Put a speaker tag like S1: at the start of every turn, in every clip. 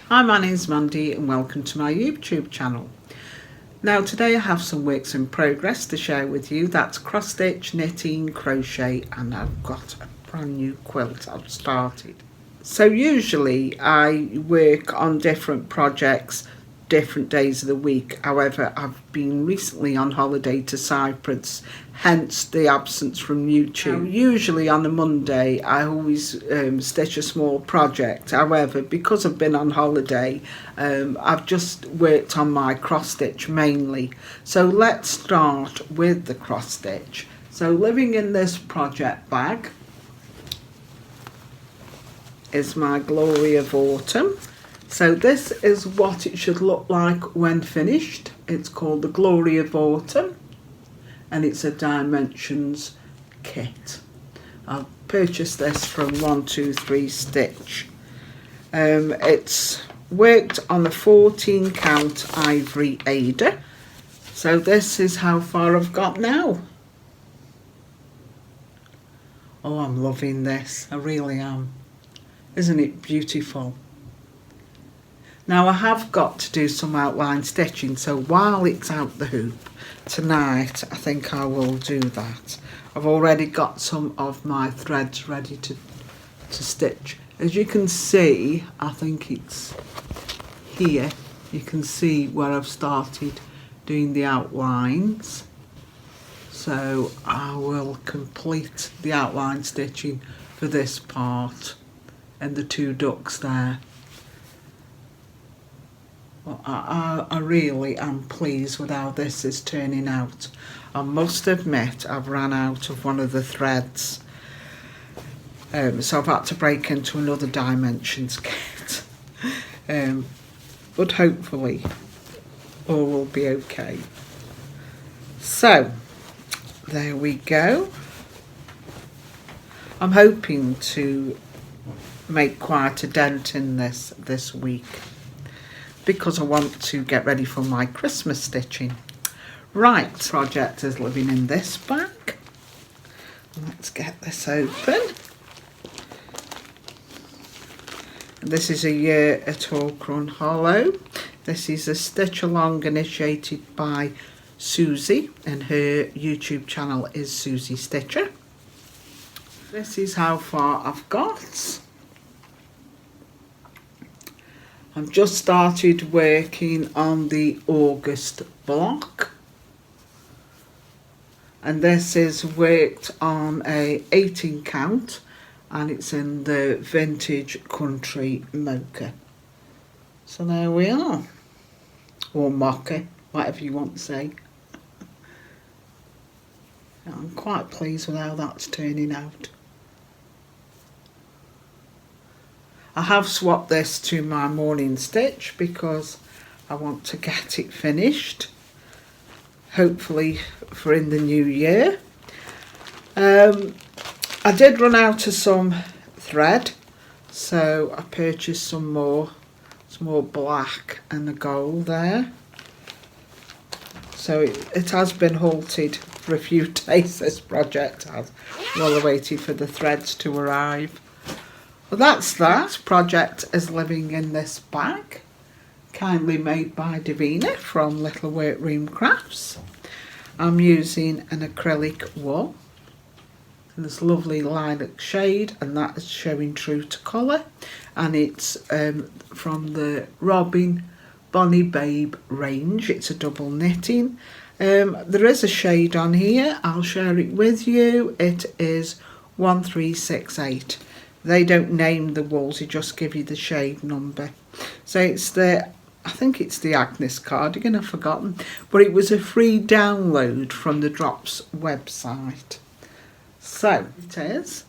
S1: Hi, my name's Mandy and welcome to my YouTube channel. Now today I have some works in progress to share with you. That's cross stitch, knitting, crochet, and I've got a brand new quilt I've started. So usually I work on different projects different days of the week. However, I've been recently on holiday to Cyprus, hence the absence from YouTube. Now, usually on a Monday I always stitch a small project. However, because I've been on holiday, I've just worked on my cross stitch mainly. So let's start with the cross stitch. So living in this project bag is my Glory of Autumn. So this is what it should look like when finished. It's called the Glory of Autumn and it's a dimensions kit. I've purchased this from 123 Stitch. It's worked on a 14 count ivory Ada. So this is how far I've got now. Oh, I'm loving this, I really am. Isn't it beautiful? Now I have got to do some outline stitching, so while it's out the hoop tonight I think I will do that. I've already got some of my threads ready to stitch. As you can see, I think it's here, you can see where I've started doing the outlines. So I will complete the outline stitching for this part and the two ducks there. Well, I really am pleased with how this is turning out. I must admit I've ran out of one of the threads, so I've had to break into another dimensions kit, but hopefully all will be okay. So there we go. I'm hoping to make quite a dent in this week, because I want to get ready for my Christmas stitching. Right, project is living in this bag. Let's get this open. This is a year at Hawkrun Hollow. This is a stitch along initiated by Susie, and her YouTube channel is Susie Stitcher. This is how far I've got. I've just started working on the August block, and this is worked on a 18 count and it's in the Vintage Country Mocha. So there we are, or mocha, whatever you want to say. I'm quite pleased with how that's turning out. I have swapped this to my morning stitch because I want to get it finished, hopefully for in the new year. I did run out of some thread, so I purchased some more black and the gold there. So it has been halted for a few days, this project has, while I waited for the threads to arrive. Well, that's that. Project is living in this bag, kindly made by Davina from Little Workroom Crafts. I'm using an acrylic wool in this lovely lilac shade, and that is showing true to colour, and it's from the Robin Bonnie Babe range. It's a double knitting. There is a shade on here, I'll share it with you. It is 1368. They don't name the wools, they just give you the shade number. So it's the, I think it's the Agnes cardigan, I've forgotten, but it was a free download from the Drops website. So it is.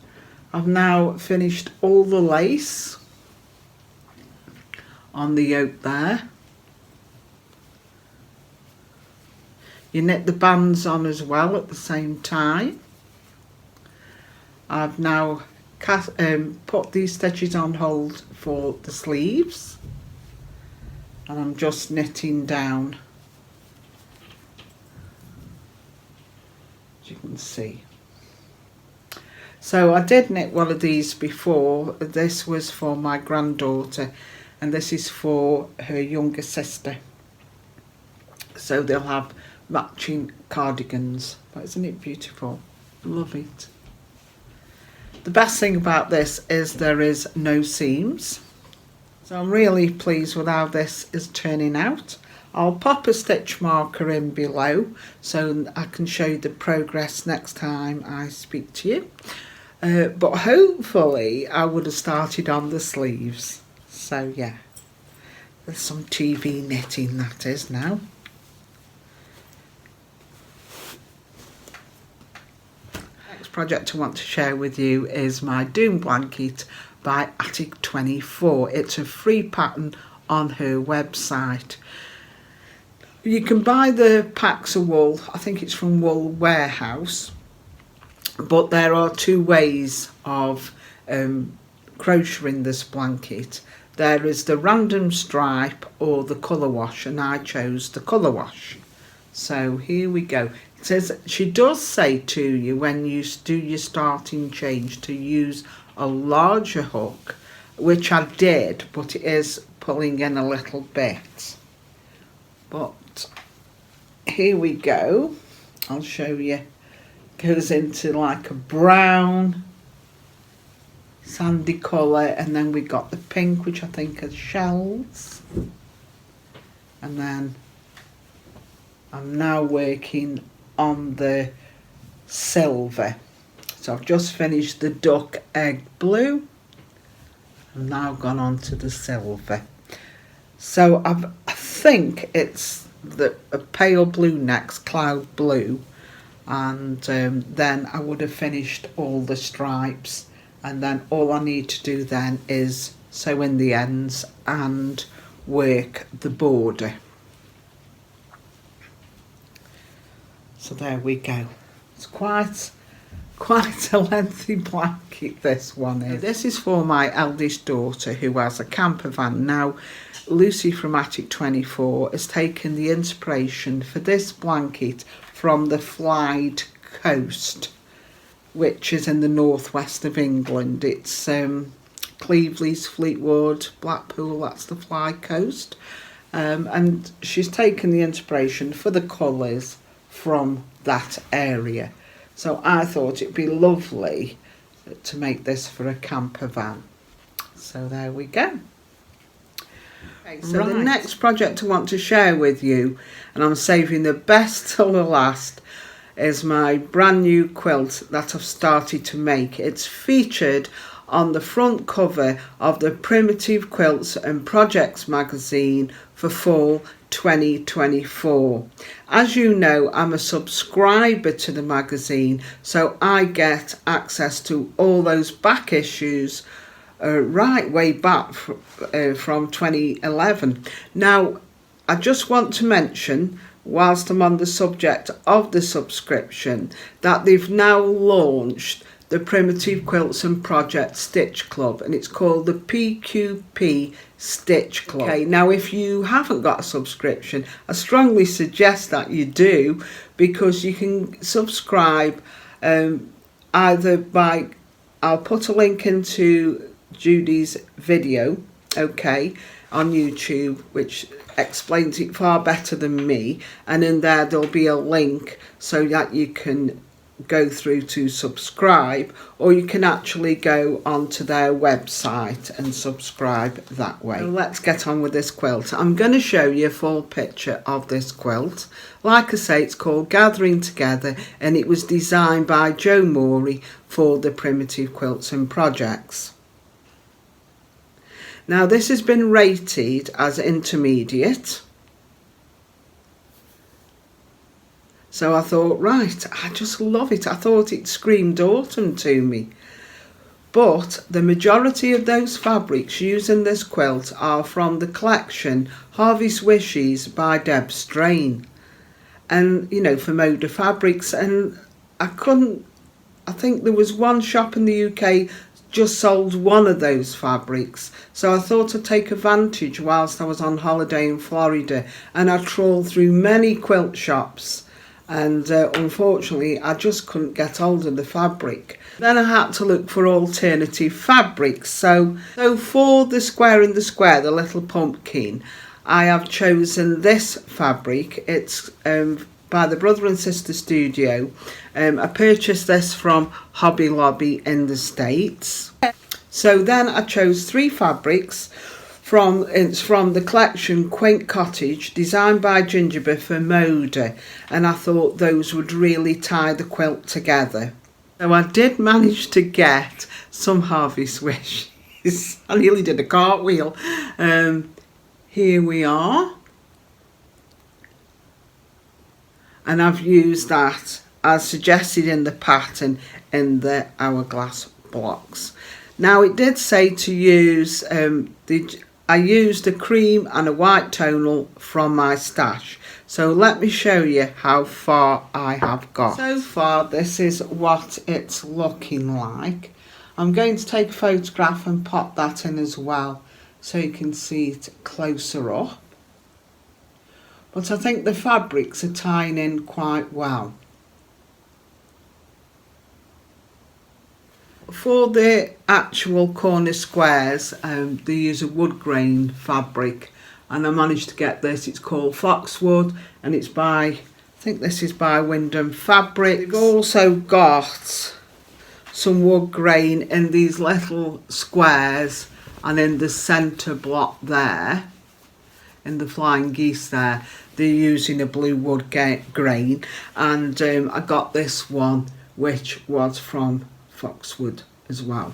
S1: I've now finished all the lace on the yoke there. You knit the bands on as well at the same time. I've now put these stitches on hold for the sleeves, and I'm just knitting down, as you can see. So I did knit one of these before. This was for my granddaughter, and this is for her younger sister. So they'll have matching cardigans. But isn't it beautiful? Love it. The best thing about this is there is no seams. So I'm really pleased with how this is turning out. I'll pop a stitch marker in below so I can show you the progress next time I speak to you. But hopefully I would have started on the sleeves. So yeah, there's some TV knitting that is now. Next project I want to share with you is my Doom Blanket by Attic24. It's a free pattern on her website. You can buy the packs of wool, I think it's from Wool Warehouse, but there are two ways of crocheting this blanket. There is the random stripe or the colour wash, and I chose the colour wash. So here we go. It says, she does say to you when you do your starting change to use a larger hook, which I did, but it is pulling in a little bit. But here we go. I'll show you. Goes into like a brown sandy colour, and then we got the pink, which I think are shells, and then I'm now working on the silver. So I've just finished the duck egg blue. I've now gone on to the silver. So I think it's a pale blue next, cloud blue, and then I would have finished all the stripes, and then all I need to do then is sew in the ends and work the border. So there we go. It's quite a lengthy blanket, this one is. This is for my eldest daughter who has a camper van. Now Lucy from Attic24 has taken the inspiration for this blanket from the Flyde coast, which is in the northwest of England. It's Cleveleys, Fleetwood, Blackpool, that's the Flyde coast. And she's taken the inspiration for the colours from that area. So I thought it'd be lovely to make this for a camper van. So there we go. Okay, so the next project I want to share with you, and I'm saving the best till the last, is my brand new quilt that I've started to make. It's featured on the front cover of the Primitive Quilts and Projects magazine for fall 2024. As you know, I'm a subscriber to the magazine, so I get access to all those back issues right way back from 2011. Now, I just want to mention, whilst I'm on the subject of the subscription, that they've now launched the Primitive Quilts and Project Stitch Club, and it's called the PQP Stitch Club. Okay, now if you haven't got a subscription, I strongly suggest that you do, because you can subscribe either by, I'll put a link into Judy's video, okay, on YouTube, which explains it far better than me, and in there there'll be a link so that you can go through to subscribe, or you can actually go onto their website and subscribe that way. So let's get on with this quilt. I'm going to show you a full picture of this quilt. Like I say, it's called Gathering Together, and it was designed by Jo Morey for the Primitive Quilts and Projects. Now this has been rated as intermediate. So I thought, right, I just love it. I thought it screamed autumn to me. But the majority of those fabrics used in this quilt are from the collection Harvey's Wishes by Deb Strain. And, you know, for Moda Fabrics. And I think there was one shop in the UK just sold one of those fabrics. So I thought I'd take advantage whilst I was on holiday in Florida. And I trawled through many quilt shops, and unfortunately I just couldn't get hold of the fabric. Then I had to look for alternative fabrics. So for the square in the square, the little pumpkin, I have chosen this fabric. It's by the Brother and Sister Studio. I purchased this from Hobby Lobby in the States. So then I chose 3 fabrics. It's from the collection Quaint Cottage, designed by Gingerbread for Moda, and I thought those would really tie the quilt together. So I did manage to get some harvest wishes. I nearly did a cartwheel. Here we are, and I've used that as suggested in the pattern in the hourglass blocks. Now it did say to use I used a cream and a white tonal from my stash. So let me show you how far I have got. So far this is what it's looking like. I'm going to take a photograph and pop that in as well so you can see it closer up. But I think the fabrics are tying in quite well. For the actual corner squares, they use a wood grain fabric, and I managed to get this. It's called Foxwood, and it's by, I think this is by Wyndham Fabrics. They've also got some wood grain in these little squares, and in the centre block there, in the flying geese there, they're using a blue wood grain, and I got this one which was from Foxwood as well.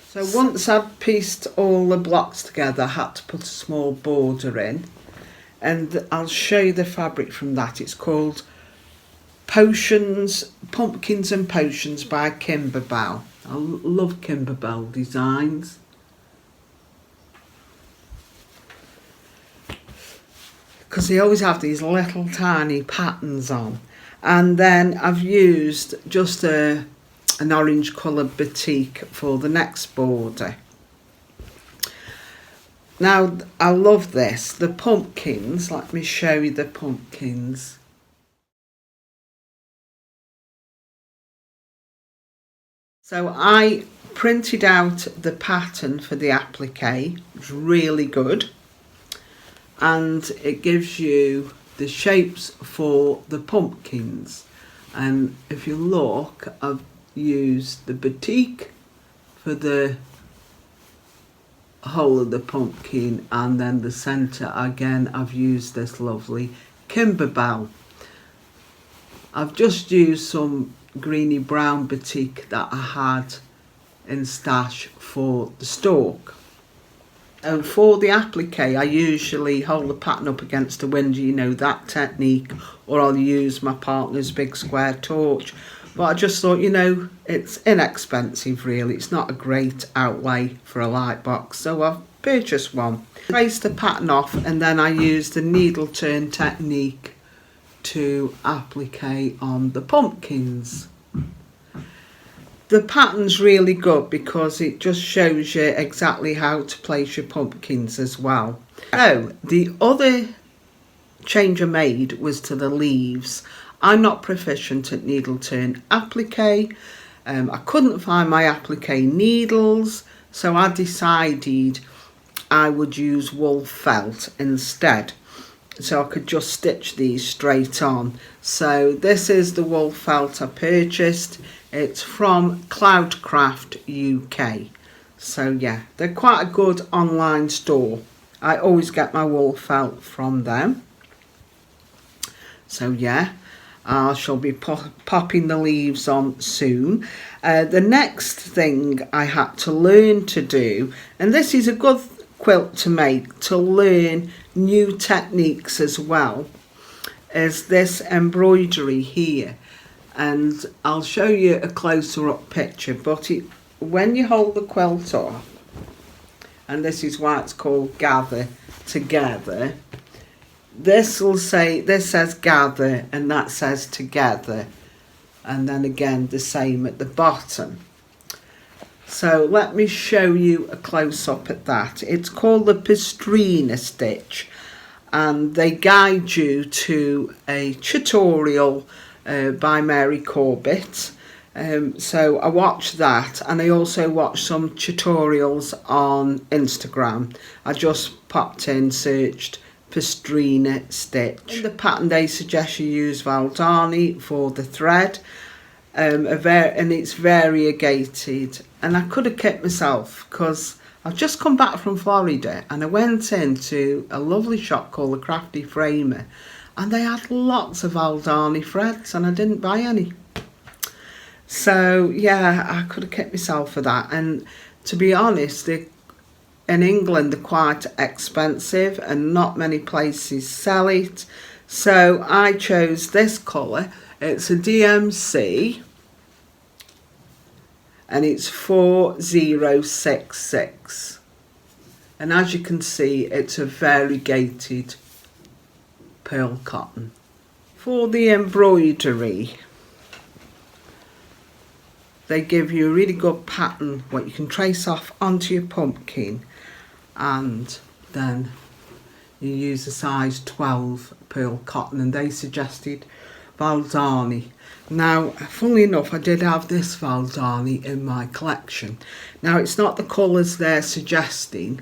S1: So once I've pieced all the blocks together, I had to put a small border in, and I'll show you the fabric from that. It's called Pumpkins and Potions by Kimberbell. I love Kimberbell designs. Because they always have these little tiny patterns on. And then I've used just an orange coloured batik for the next border. Now I love this, the pumpkins. Let me show you the pumpkins. So I printed out the pattern for the applique. It's really good, and it gives you the shapes for the pumpkins. And if you look, I've used the batik for the whole of the pumpkin, and then the centre again I've used this lovely Kimberbell. I've just used some greeny brown batik that I had in stash for the stalk. And for the applique, I usually hold the pattern up against the window, you know, that technique, or I'll use my partner's big square torch. But I just thought, you know, it's inexpensive really. It's not a great outlay for a light box, so I've purchased one. Traced the pattern off, and then I used the needle turn technique to applique on the pumpkins. The pattern's really good because it just shows you exactly how to place your pumpkins as well. So the other change I made was to the leaves. I'm not proficient at needle turn applique. I couldn't find my applique needles, so I decided I would use wool felt instead, so I could just stitch these straight on. So this is the wool felt I purchased. It's from Cloudcraft UK. So yeah, they're quite a good online store. I always get my wool felt from them. So yeah, I shall be popping the leaves on soon. The next thing I had to learn to do, and this is a good quilt to make, to learn new techniques as well, is this embroidery here. And I'll show you a closer up picture, but when you hold the quilt up, and this is why it's called Gather Together, this says gather, and that says together, and then again the same at the bottom. So let me show you a close up at that. It's called the Pastrina stitch, and they guide you to a tutorial by Mary Corbett. So I watched that, and I also watched some tutorials on Instagram. I just popped in, searched Pastrina stitch. In the pattern they suggest you use Valdani for the thread, and it's variegated, and I could have kept myself because I've just come back from Florida and I went into a lovely shop called the Crafty Framer, and they had lots of Valdani threads and I didn't buy any. So yeah, I could have kept myself for that. And to be honest, in England they're quite expensive and not many places sell it. So I chose this colour. It's a DMC and it's 4066. And as you can see, it's a variegated pearl cotton. For the embroidery, they give you a really good pattern what you can trace off onto your pumpkin, and then you use a size 12 pearl cotton, and they suggested Valdani. Now, funnily enough, I did have this Valdani in my collection. Now, it's not the colours they're suggesting,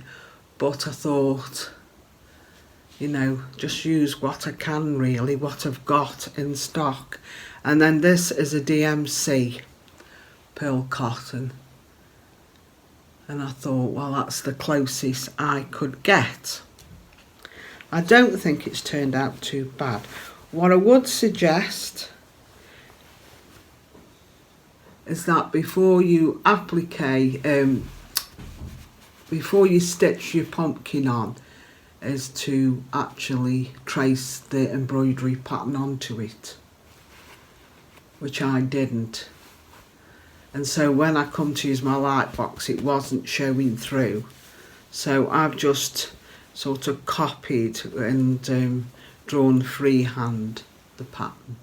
S1: but I thought, you know, just use what I can really, what I've got in stock. And then this is a DMC pearl cotton, and I thought, well, that's the closest I could get. I don't think it's turned out too bad. What I would suggest is that before you applique, before you stitch your pumpkin on, is to actually trace the embroidery pattern onto it, which I didn't. And so when I come to use my light box, it wasn't showing through. So I've just sort of copied and drawn freehand the pattern.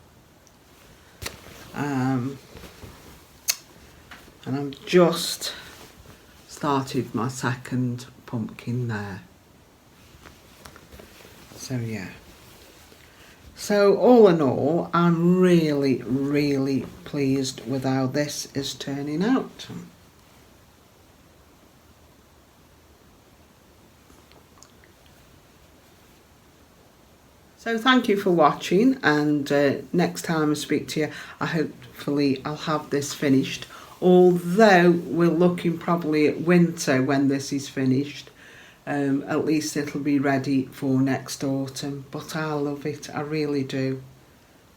S1: And I've just started my second pumpkin there. So yeah. So all in all, I'm really, really pleased with how this is turning out. So thank you for watching, and next time I speak to you, hopefully I'll have this finished. Although we're looking probably at winter when this is finished. At least it'll be ready for next autumn, but I love it, I really do.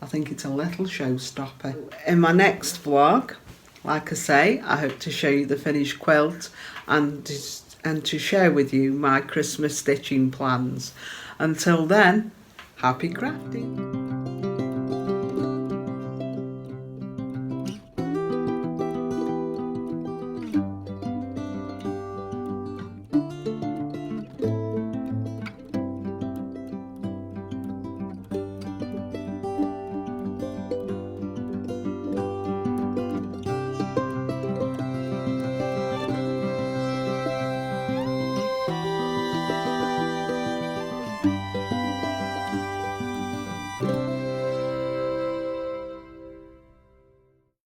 S1: I think it's a little showstopper. In my next vlog, like I say, I hope to show you the finished quilt and to share with you my Christmas stitching plans. Until then, happy crafting!